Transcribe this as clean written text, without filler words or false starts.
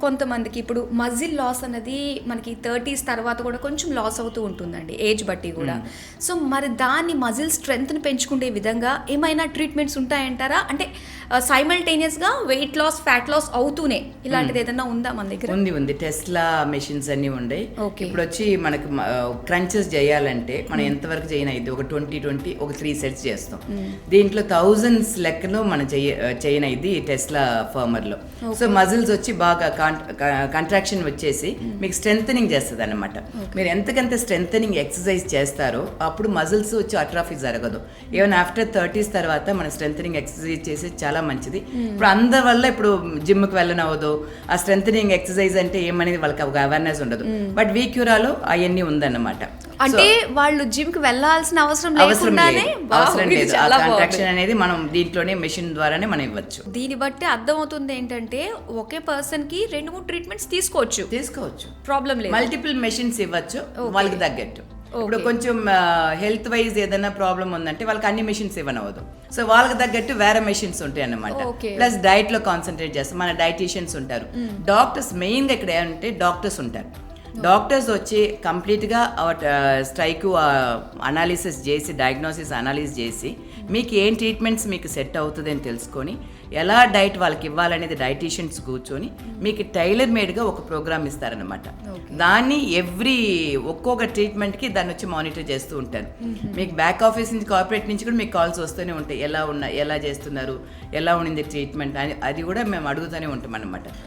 కొంతమందికి ఇప్పుడు muscle loss అనేది మనకి 30s తర్వాత కూడా కొంచెం లాస్ అవుతూ ఉంటుందండి, ఏజ్ బట్టి కూడా. సో మరి దాన్ని మజిల్ స్ట్రెంగ్త్ని పెంచుకునే విధంగా ఏమైనా ట్రీట్మెంట్స్ ఉంటాయంటారా? అంటే సైమల్టేనియస్గా వెయిట్ లాస్, ఫ్యాట్ లాస్ అవుతూనే ఇలాంటిది ఏదైనా ఉందా మన దగ్గర? ఉంది. టెస్లా మెషిన్స్ అన్ని ఉన్నాయి. Okay. ఇప్పుడు వచ్చి మనకు క్రంచెస్ చేయాలంటే మనం ఎంతవరకు చేయను అయితే ఒక 20 ఒక 3 సెట్స్ చేస్తాం. దీంట్లో థౌజండ్స్ లెక్కలో మనం చేయను ఇది టెస్లా ఫార్మర్లో. సో మజిల్స్ వచ్చి బాగా కంట్రాక్షన్ వచ్చేసి మీకు స్ట్రెంథనింగ్ చేస్తుంది అనమాట. మీరు ఎంతకంత స్ట్రెంథనింగ్ ఎక్సర్సైజ్ చేస్తారో అప్పుడు మజిల్స్ వచ్చి అట్రాఫీ జరగదు. ఈవెన్ ఆఫ్టర్ 30s తర్వాత మన స్ట్రెంథనింగ్ ఎక్సర్సైజ్ చేసి చాలా మంచిది. ఇప్పుడు అందరి వల్ల ఇప్పుడు జిమ్కి వెళ్ళనవదు, ఆ స్ట్రెంథనింగ్ ఎక్సర్సైజ్ అంటే ఏమనేది వాళ్ళకి ఒక అవేర్నెస్ ఉండదు. బట్ వీక్యూరాలో అవన్నీ ఉందన్నమాట. అంటే వాళ్ళు జిమ్ కి వెళ్ళాల్సిన అవసరం లేదు. కాంట్రాక్షన్ అనేది మనం దీంట్లోనే మెషిన్ ద్వారానే మనం ఇవ్వచ్చు. దీన్ని బట్టి అర్థం అవుతుంది ఏంటంటే ఒకే పర్సన్ కి 2-3 ట్రీట్మెంట్స్ తీసుకోవచ్చు, ప్రాబ్లం లేదు. మల్టిపుల్ మెషిన్స్ ఇవ్వచ్చు వాళ్ళకి తగ్గట్టు. ఇప్పుడు కొంచెం హెల్త్ వైజ్ ఏదైనా ప్రాబ్లం ఉందంటే వాళ్ళకి అన్ని మెషిన్స్ ఇవ్వనవద్దు. సో వాళ్ళకి తగ్గట్టు వేరే మెషిన్స్ ఉంటాయి అన్నమాట. ప్లస్ డైట్ లో కాన్సన్ట్రేట్ చేస్తాం. మన డైటీషియన్స్ ఉంటారు, డాక్టర్స్ మెయిన్ గా ఇక్కడ ఏంటంటే డాక్టర్స్ ఉంటారు. డాక్టర్స్ వచ్చి కంప్లీట్గా స్ట్రైక్ అనాలిసిస్ చేసి, డయాగ్నోసిస్ అనాలిసిస్ చేసి మీకు ఏం ట్రీట్మెంట్స్ మీకు సెట్ అవుతుంది అని తెలుసుకొని ఎలా డైట్ వాళ్ళకి ఇవ్వాలనేది డైటీషియన్స్ కూర్చొని మీకు టైలర్ మేడ్గా ఒక ప్రోగ్రామ్ ఇస్తారనమాట. దాన్ని ఒక్కొక్క ట్రీట్మెంట్కి దాన్ని వచ్చి మానిటర్ చేస్తూ ఉంటారు. మీకు బ్యాక్ ఆఫీస్ నుంచి, కార్పొరేట్ నుంచి కూడా మీకు కాల్స్ వస్తూనే ఉంటాయి, ఎలా చేస్తున్నారు, ఎలా ఉండింది ట్రీట్మెంట్ అని. అది కూడా మేము అడుగుతూనే ఉంటాం అనమాట.